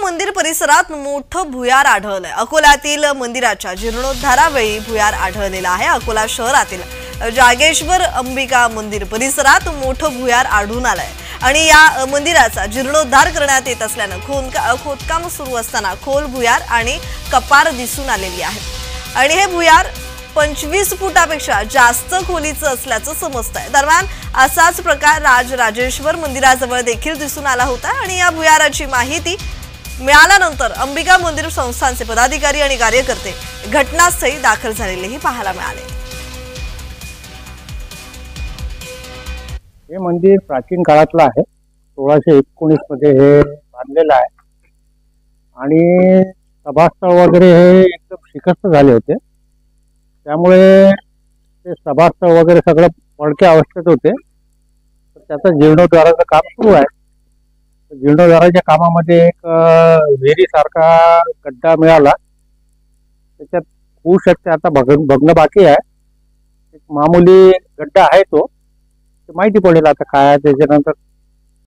मंदिर परिसरात मोठं भुयार आढळलंय। अकोल्यातील मंदिराच्या जीर्णोद्धारावेळी भुयार आढळलेला आहे। अकोला शहरातील जागेश्वर अंबिका मंदिर परिसरात मोठं भुयार आढळून आलंय आणि या मंदिराचा जीर्णोद्धार करण्यात येत असल्यानं खोदकाम सुरू असताना खोल भुयार आणि कपार दिसून आलेली आहे आणि हे भुयार 25 फुटापेक्षा जास्त खोलीचं असल्याचं समजतंय। दरम्यान असाच प्रकार राजेश्वर मंदिराजवळ देखील दिसून आला होता आणि या भुयाराची माहिती मिळाल्यानंतर अंबिका मंदिर संस्थानचे पदाधिकारी आणि कार्यकर्ते घटनास्थळी दाखल झालेलेही पाहायला मिळाले। हे मंदिर प्राचीन काळातलं आहे। 1619 मध्ये हे बांधलेलं आहे आणि सभास्थळ वगैरे हे एकदम शिकस्त झाले होते, त्यामुळे ते सभास्थळ वगैरे सगळं पडक्या अवस्थेत होते। त्याचं जीर्णोद्धाराचं काम सुरू आहे। जीर्णोद्धाराच्या कामामध्ये एक विहिरीसारखा गड्डा मिळाला, त्याच्यात होऊ शकते आता बघणं बाकी आहे। एक मामूली गड्डा आहे तो, माहिती पडेल आता काय आहे त्याच्यानंतर